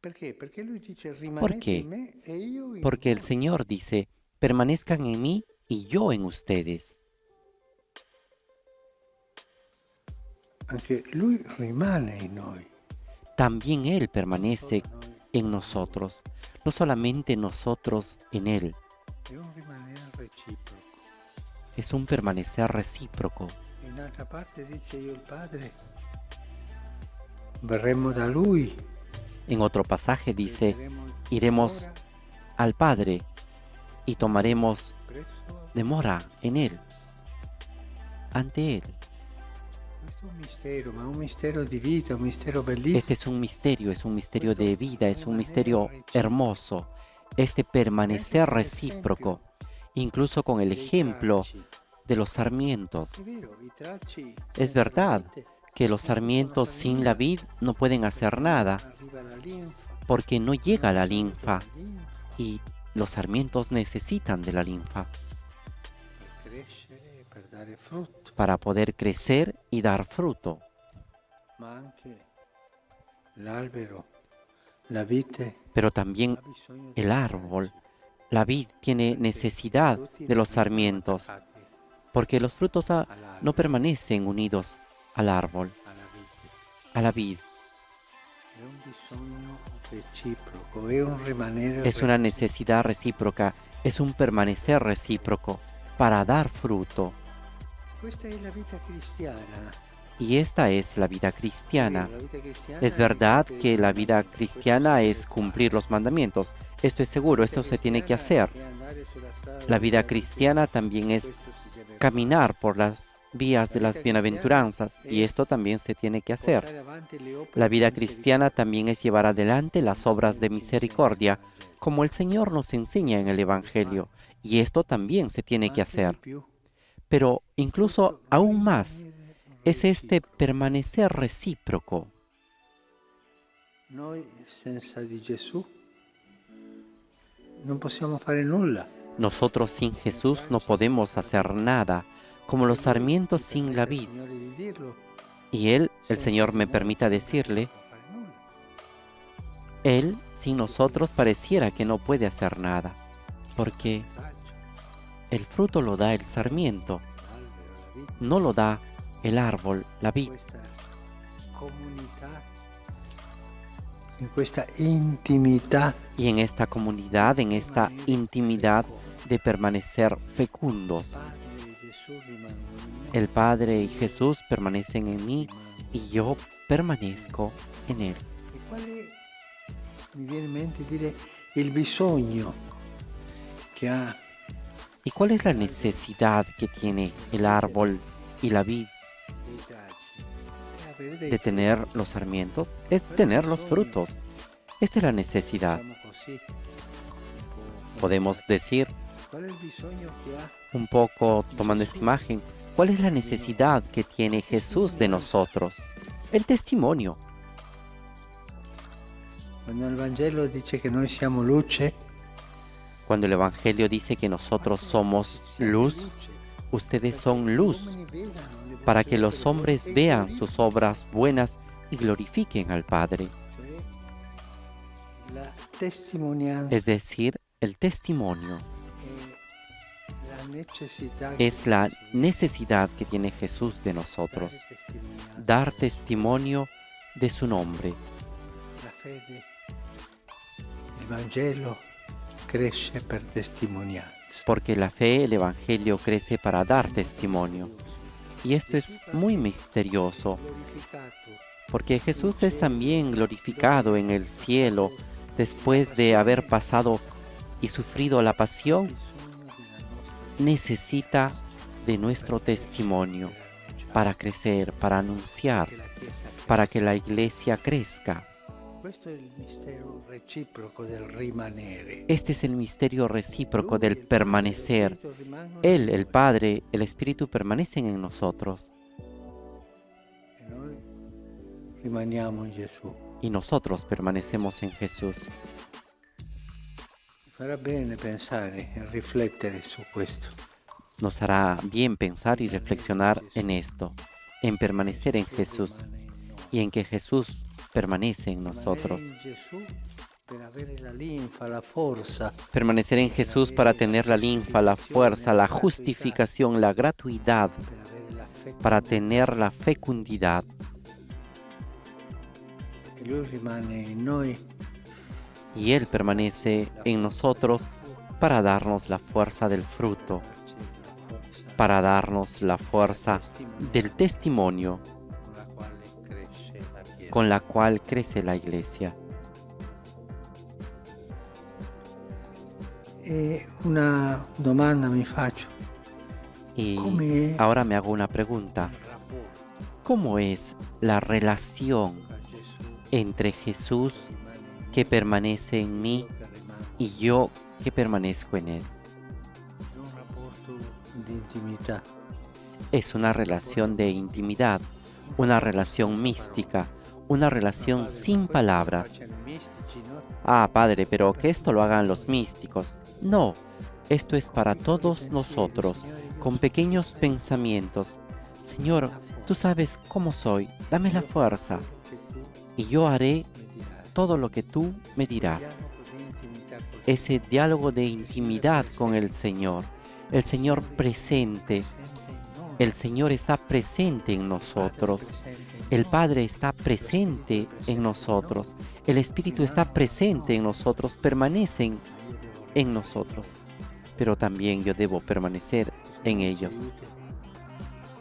Perché? Perché lui dice rimanete qué? in me e io in Porque el voi. Señor dice, permanezcan en mí y yo en ustedes. Anche lui rimane in noi. También Él permanece en nosotros, no solamente nosotros en Él. È un rimanere reciproco. Es un permanecer recíproco. In altra parte dice io il Padre verremo da lui. En otro pasaje dice, prenderemo iremos dimora al Padre y tomaremos presso demora en Él, ante Él. Questo è un mistero, ma è un mistero di vita, un mistero bellissimo. Este es un misterio de vida, es un misterio hermoso. Este permanecer recíproco, incluso con el ejemplo de los sarmientos. È vero, i tralci Es senza verdad vite que los sarmientos sin la vid no pueden hacer nada arriva la linfa, porque no llega la linfa linfa y los sarmientos necesitan de la linfa per crescere, per dare frutto, para poder crecer y dar fruto. ma anche l'albero, la vite Pero también ha bisogno el dei árbol, tralci, la vid tiene perché necesidad i frutti de los non sarmientos sono attaccati porque los frutos all'albero, no permanecen unidos al árbol, alla vite. a la vid. È un bisogno reciproco, è un rimanere Es una reciproco. necesidad recíproca, es un permanecer recíproco para dar fruto. Questa è la vita cristiana. Y esta es la vida cristiana. La vita cristiana Es è verdad vivere que la in vida questo cristiana si es deve cumplir fare. los mandamientos. Esto es seguro, esto se tiene que hacer. Cristiana è andare sulla strada La vida della cristiana vita. también es Questo si deve caminar por las vías de La las vida bienaventuranzas cristiana y es esto también se tiene que fare. hacer. Portare avanti le opere La vida di cristiana también es llevar adelante las obras de misericordia, misericordia, como el Señor nos enseña en el Evangelio, y esto también se tiene que anche di hacer. più. Pero incluso Questo aún más rimanere es este reciproco. permanecer recíproco. Noi senza di Gesù non possiamo fare nulla. Nosotros sin Jesús no podemos hacer nada, como los sarmientos sin la vid. Y Él, el Señor, me permita decirle, Él sin nosotros pareciera que no puede hacer nada, porque el fruto lo da el sarmiento, no lo da el árbol, la vid. In questa intimità Y en esta comunidad, en esta intimidad de permanecer fecundos, el Padre y Jesús permanecen en mí y yo permanezco en Él. E quale mi viene in mente dire il bisogno che ha ¿Y cuál es la necesidad que tiene el árbol y la vid dei tracci? È avere dei de tener los sarmientos? Es tener los frutos. Esta es la necesidad. diciamo così, Podemos decir, qual è il bisogno che ha un poco tomando esta imagen, ¿cuál es la necesidad que tiene Jesús de nosotros? El testimonio. quando il Vangelo dice che noi siamo luce? Cuando el Evangelio dice que nosotros somos luz, ustedes son luz, para que los hombres vean sus obras buenas y glorifiquen al Padre. La testimonianza Es decir, el testimonio è la necessità es la necesidad que tiene Jesús de nosotros, dar testimonio de su nombre. la fede, il Vangelo cresce per testimonianza. Porque la fe, el Evangelio crece para dar testimonio. Y esto es muy misterioso, Glorificato porque Jesús es también glorificado en el cielo después de haber pasado y sufrido la pasión. Necesita de nuestro testimonio para crecer, para anunciar, che la Chiesa cresce. para que la iglesia crezca. Questo è il mistero reciproco del rimanere. Este es el misterio recíproco del permanecer. Spirito rimangono Él, in el noi, Padre, el Espíritu permanecen en nosotros e noi rimaniamo in Gesù. y nosotros permanecemos en Jesús. Farà bene pensare e riflettere su questo. Nos hará bien pensar y reflexionar en esto, en permanecer en Jesús y en que Jesús permanece en nosotros. Rimanere in Gesù per avere la linfa, la forza, Permanecer en Jesús para tener la linfa, la fuerza, la justificación, la gratuidad, per avere la fede. para tener la fecundidad. E Lui rimane in noi Y Él permanece en nosotros para darnos la fuerza del fruto, para darnos la fuerza del testimonio con la quale cresce la Chiesa. con la cual crece la iglesia. E una domanda mi faccio. Y Come ahora me hago una pregunta. il rapporto ¿Cómo es la relación tra Gesù entre Jesús rimane in que permanece en mí che rimane y yo que permanezco en Él? in un rapporto di intimità. Es una relación de intimidad, una relación mística, una relación sin palabras. Facciano i mistici, no? Ah, Padre, pero que esto lo hagan los místicos. No, esto es para todos nosotros, con pequeños pensamientos. Señor, tú sabes cómo soy, dame la fuerza Che tu y yo haré mi dirai. todo lo que tú me dirás. Dialogo di intimità col Ese diálogo de intimidad con el Señor presente. presente in noi. El Señor está presente en nosotros. Presente in El noi. Padre está presente en nosotros. El Espíritu está presente en nosotros, permanecen Io devo en nosotros. Pero también yo debo permanecer en ellos.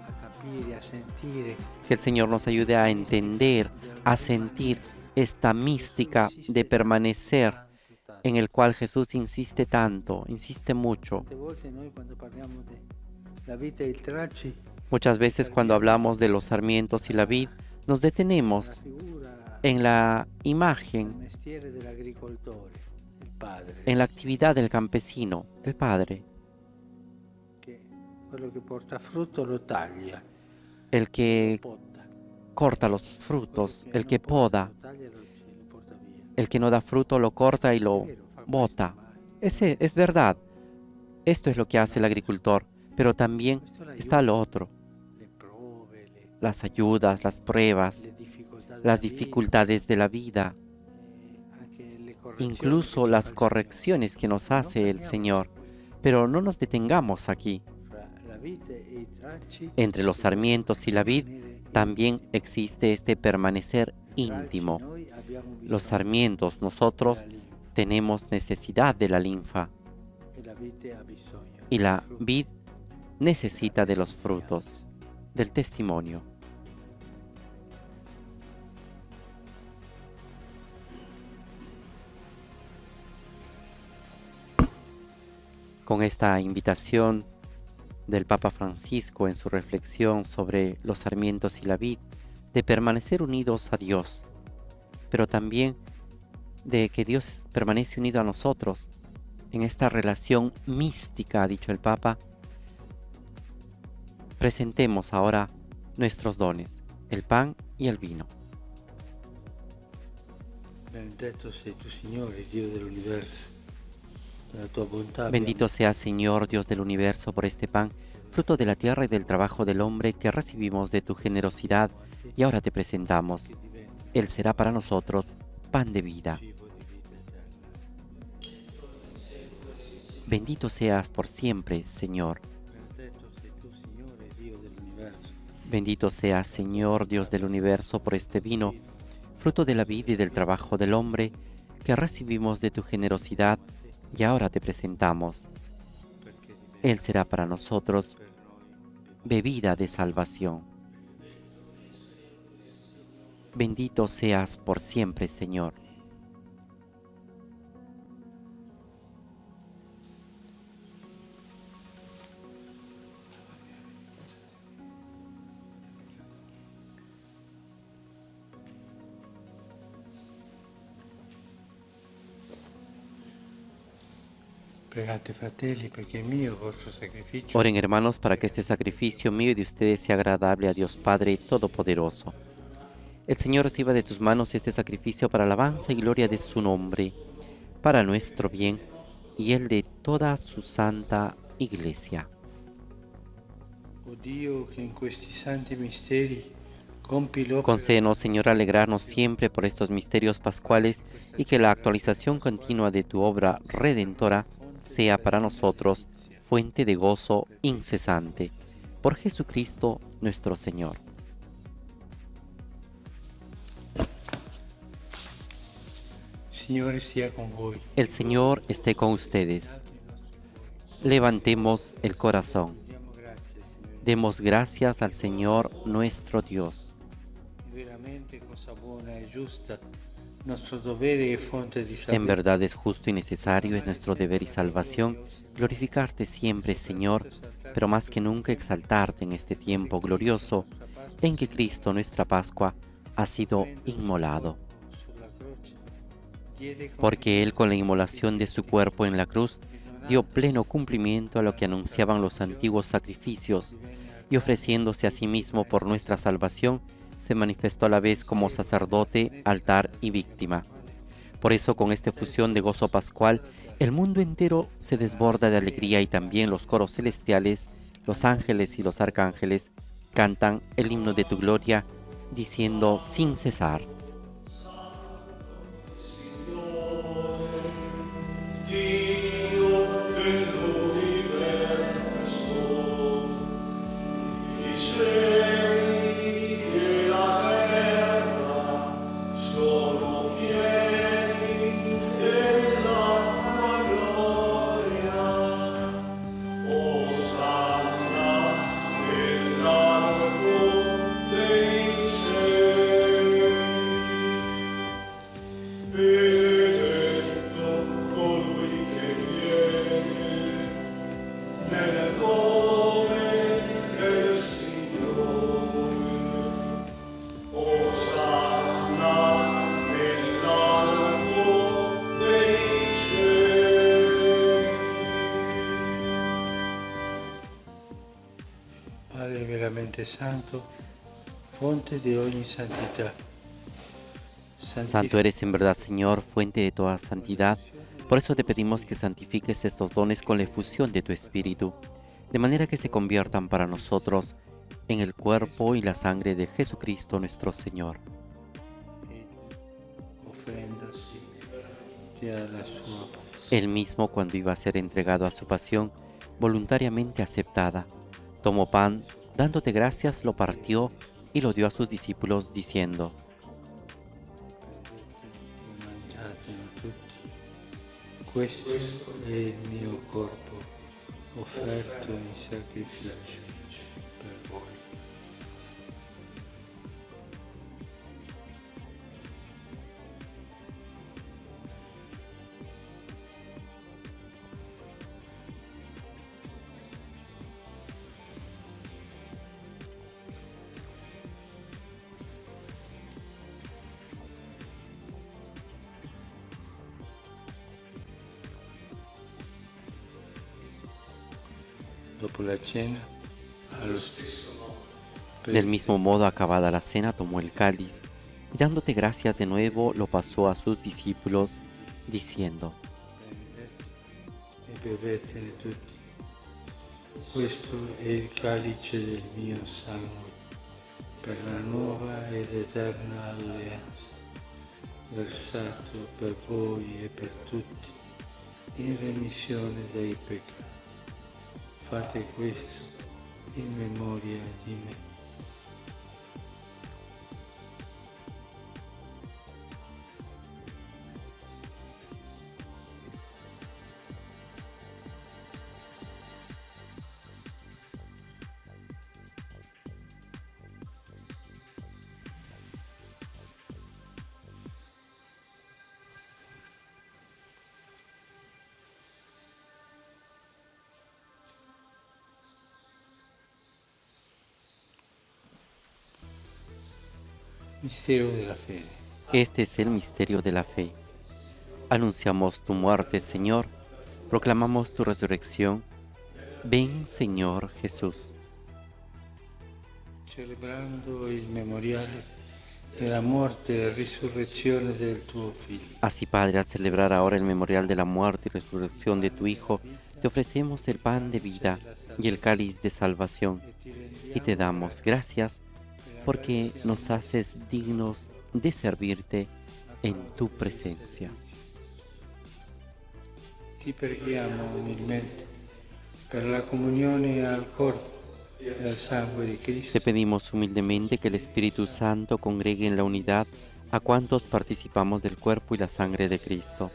a capire, a sentire Que el Señor nos ayude a entender, a sentir esta mística de permanecer tanto. en el cual Jesús insiste tanto, insiste mucho. Tante volte noi quando parliamo della vita e il tracci, Muchas veces cuando hablamos de los sarmientos y la vid, nos la detenemos figura en la del imagen, mestiere dell'agricoltore, il padre, en la actividad del campesino, del Padre, che quello che porta frutto lo taglia, el lo que potta. corta los frutos, el que poda, Lo taglia e lo porta via. el que no da fruto lo corta y lo Vero, fa bota. questo, ma Ese es verdad. Esto es lo que hace el agricultor, pero también está lo otro, las ayudas, las pruebas, las dificultades de la vida, incluso las correcciones que nos hace el Señor. Pero no nos detengamos aquí. Entre los sarmientos y la vid también existe este permanecer íntimo. Los sarmientos, nosotros tenemos necesidad de la linfa y la vid necesita de los frutos, del testimonio. Con esta invitación del Papa Francisco en su reflexión sobre los sarmientos y la vid, de permanecer unidos a Dios, pero también de que Dios permanece unido a nosotros en esta relación mística, ha dicho el Papa, presentemos ahora nuestros dones, el pan y el vino. Benedetto sei tu, Signore, Dio dell'universo. Della tua bontà Bendito seas, Señor, Dios del universo, por este pan, fruto de la tierra y del trabajo del hombre que recibimos de tu generosidad y ahora te presentamos. Él será para nosotros pan de vida. Bendito seas por siempre, Señor. Benedetto sei tu, Signore, Dio dell'universo. Bendito seas, Señor, Dios del universo, por este vino, fruto de la vida y del trabajo del hombre que recibimos de tu generosidad y ahora te presentamos. Él será para nosotros bebida de salvación. Bendito seas por siempre, Señor. Pregate, fratelli, perché il mio vostro sacrificio Oren, hermanos, para que este sacrificio mío y de ustedes sea agradable a Dios Padre Todopoderoso. El Señor reciba de tus manos este sacrificio para alabanza y gloria de su nombre, para nuestro bien y el de toda su santa Iglesia. O Dio che in questi santi misteri compi l'opera Concédenos, Señor, alegrarnos siempre por estos misterios pascuales y que la actualización continua de tu obra redentora sea para nosotros fuente de gozo incesante. Por Jesucristo nuestro Señor. Signore sia con voi. El Señor esté con ustedes. Levantemos el corazón. Diamo grazie, Signore. Demos gracias al Señor nuestro Dios. Veramente cosa buona e giusta, nostro dovere e fonte di En salvezza. verdad es justo y necesario, es nuestro deber y salvación, glorificarte siempre, Señor, pero más que nunca exaltarte en este tiempo glorioso en que Cristo, nuestra Pascua, ha sido inmolado. Sulla croce, diede Porque Él, con la inmolación de su cuerpo en la cruz, dio pleno cumplimiento a lo que anunciaban los antiguos sacrificios, y ofreciéndose a sí mismo por nuestra salvación, se manifestó a la vez como sacerdote, altar y víctima. Por eso, con esta fusión de gozo pascual, el mundo entero se desborda de alegría y también los coros celestiales, los ángeles y los arcángeles cantan el himno de tu gloria, diciendo sin cesar: Padre veramente santo, fonte de ogni santità. Santo eres en verdad, Señor, fuente de toda santidad. Por eso te pedimos que santifiques estos dones con la efusión de tu Espíritu, de manera que se conviertan para nosotros en el cuerpo y la sangre de Jesucristo nuestro Señor. Offrendosi, dia la sua Él mismo, cuando iba a ser entregado a su pasión, voluntariamente aceptada, tomó pan, dándote gracias, lo partió y lo dio a sus discípulos, diciendo: mangiatene tutti. Questo è il mio corpo, offerto in sacrificio per voi. Dopo la cena, allo stesso modo, Del mismo modo, acabada la cena, tomó el cáliz y dándote gracias de nuevo, lo pasó a sus discípulos, diciendo: prendete e bevetene tutti. Questo è il calice del mio sangue, per la nuova ed eterna alleanza, versato per voi e per tutti, in remissione dei peccati. Fate questo in memoria di me. Mistero della fede. Este es el misterio de la fe. Anunciamos tu muerte, Señor, proclamamos tu resurrección. Ven, Señor Jesús. Celebrando il memoriale della morte e risurrezione del tuo Figlio. Así, Padre, al celebrar ahora el memorial de la muerte y resurrección de tu Hijo, te ofrecemos el pan de vida y el cáliz de salvación, y te damos gracias porque nos haces dignos de servirte en tu presencia. Ti preghiamo umilmente per la comunione al corpo e al sangue di Cristo. Te pedimos humildemente que el Espíritu Santo congregue en la unidad a cuantos participamos del cuerpo y la sangre de Cristo.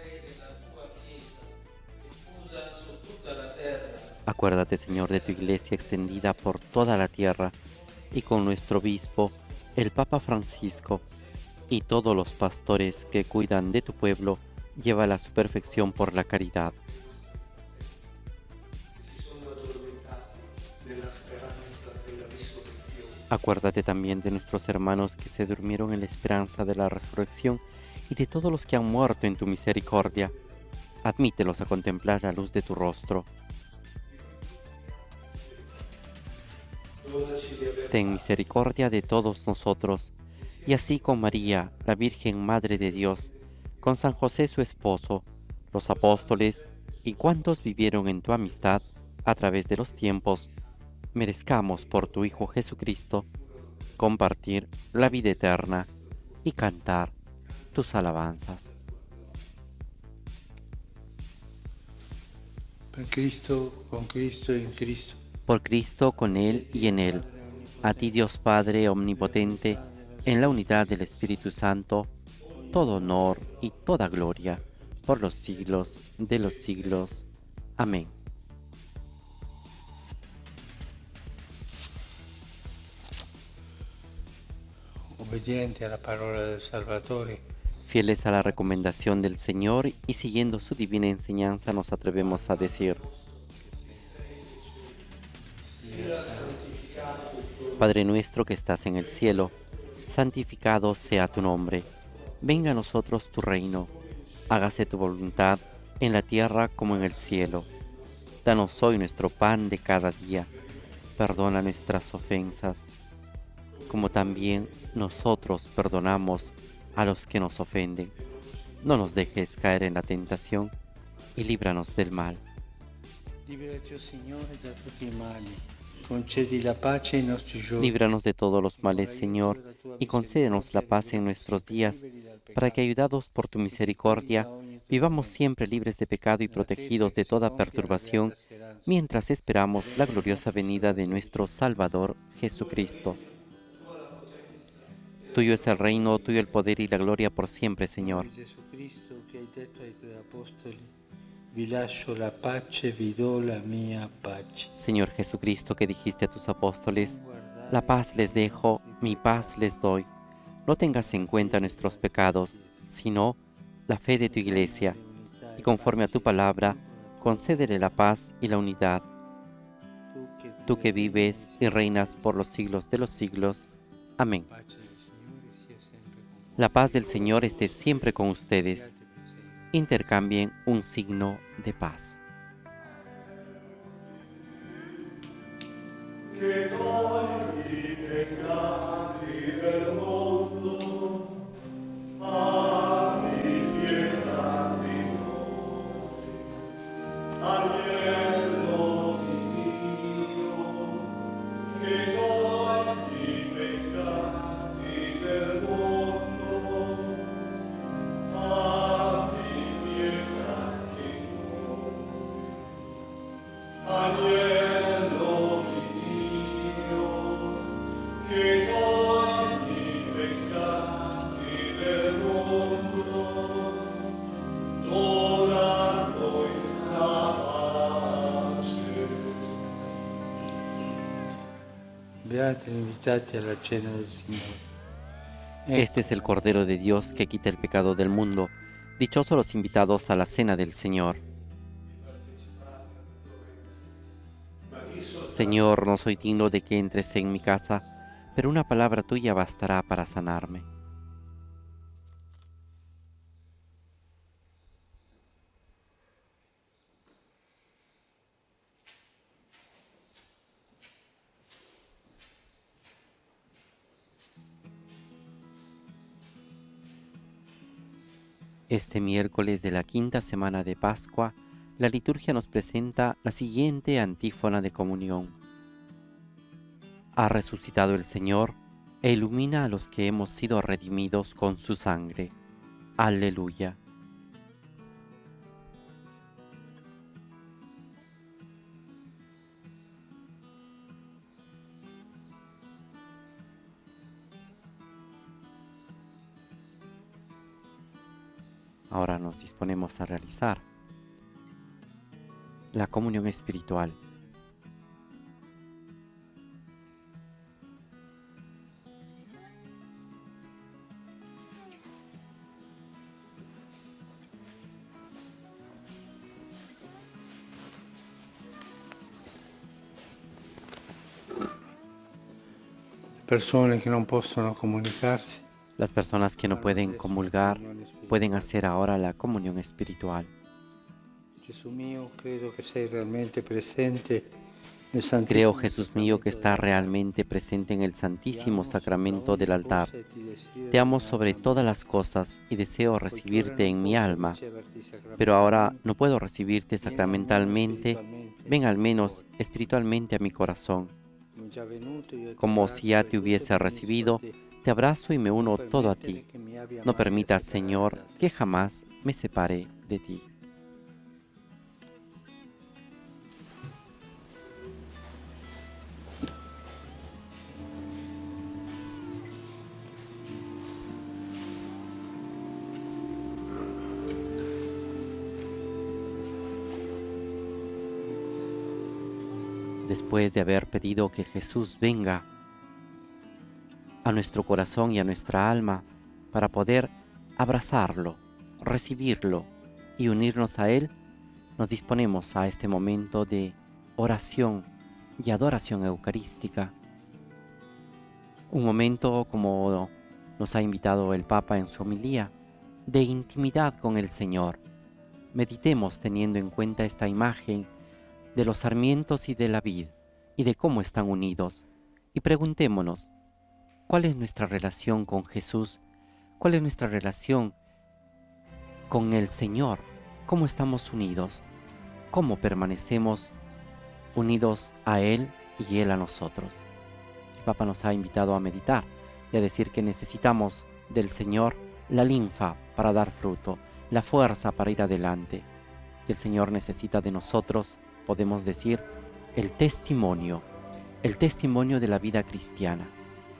Acuérdate, Señor, de tu iglesia extendida por toda la tierra y con nuestro obispo, el Papa Francisco, y todos los pastores que cuidan de tu pueblo, llévala a su perfección por la caridad. Acuérdate también de nuestros hermanos que se durmieron en la esperanza de la resurrección y de todos los que han muerto en tu misericordia. Admítelos a contemplar la luz de tu rostro. Ten misericordia de todos nosotros, y así con María, la Virgen Madre de Dios, con San José su esposo, los apóstoles y cuantos vivieron en tu amistad a través de los tiempos, merezcamos por tu Hijo Jesucristo compartir la vida eterna y cantar tus alabanzas. Per Cristo, con Cristo e in Cristo. Por Cristo, con Él y en Él, a ti Dios Padre Omnipotente, en la unidad del Espíritu Santo, todo honor y toda gloria, por los siglos de los siglos. Amén. Obbedienti alla parola del Salvatore, Fieles a la recomendación del Señor y siguiendo su divina enseñanza, nos atrevemos a decir: Padre nuestro que estás en el cielo, santificado sea tu nombre. Venga a nosotros tu reino. Hágase tu voluntad en la tierra como en el cielo. Danos hoy nuestro pan de cada día. Perdona nuestras ofensas, como también nosotros perdonamos a los que nos ofenden. No nos dejes caer en la tentación y líbranos del mal. Liberaci, Signore, da tutti i mali. Concedi la pace ai nostri giorni. Líbranos de todos los males, Señor, y concédenos la paz en nuestros días, para que, ayudados por tu misericordia, vivamos siempre libres de pecado y protegidos de toda perturbación, mientras esperamos la gloriosa venida de nuestro Salvador Jesucristo. Tuyo es el reino, tuyo el poder y la gloria por siempre, Señor. Jesucristo, che hai detto ai tuoi apostoli, vi lascio la pace, vi do la mia pace. Señor Jesucristo, que dijiste a tus apóstoles, la paz les dejo, mi paz les doy. No tengas en cuenta nuestros pecados, sino la fe de tu Iglesia, y conforme a tu palabra, concédele la paz y la unidad. Tú que vives y reinas por los siglos de los siglos. Amén. La paz del Señor esté siempre con ustedes. Intercambien un signo de paz. Beati gli invitati alla cena del Signore. Este es el Cordero de Dios que quita el pecado del mundo. Dichosos los invitados a la cena del Señor. Señor, no soy digno de que entres en mi casa, pero una palabra tuya bastará para sanarme. Este miércoles de la quinta semana de Pascua, la liturgia nos presenta la siguiente antífona de comunión. Ha resucitado el Señor e ilumina a los que hemos sido redimidos con su sangre. Aleluya. Ahora nos disponemos a realizar la comunión espiritual. Persone che non possono comunicarsi. Las personas que no pueden comulgar pueden hacer ahora la comunión espiritual. Gesù mio, credo che sei realmente presente nel Santissimo Creo, Jesús mío, que está realmente presente en el Santísimo Sacramento del altar. Te amo sobre todas las cosas y deseo recibirte en mi alma, pero ahora no puedo recibirte sacramentalmente. Ven al menos espiritualmente a mi corazón. Como si ya te hubiese recibido, te abrazo y me uno todo a ti. No permitas, Señor, que jamás me separe de ti. Después de haber pedido que Jesús venga a nuestro corazón y a nuestra alma para poder abrazarlo, recibirlo y unirnos a Él, nos disponemos a este momento de oración y adoración eucarística. Un momento, como nos ha invitado el Papa en su homilía, de intimidad con el Señor. Meditemos teniendo en cuenta esta imagen de los sarmientos y de la vid, y de cómo están unidos, y preguntémonos, ¿cuál es nuestra relación con Jesús? ¿Cuál es nuestra relación con el Señor? ¿Cómo estamos unidos? cómo permanecemos unidos a Él y Él a nosotros. El Papa nos ha invitado a meditar y a decir que necesitamos del Señor la linfa para dar fruto, la fuerza para ir adelante. Y el Señor necesita de nosotros, podemos decir, el testimonio de la vida cristiana,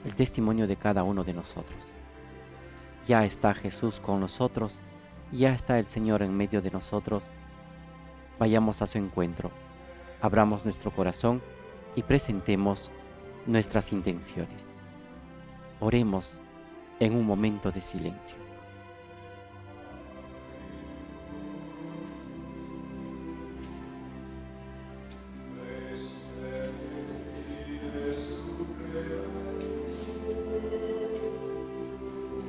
el testimonio de cada uno de nosotros. Ya está Jesús con nosotros, ya está el Señor en medio de nosotros. Vayamos a su encuentro, abramos nuestro corazón y presentemos nuestras intenciones. Oremos en un momento de silencio.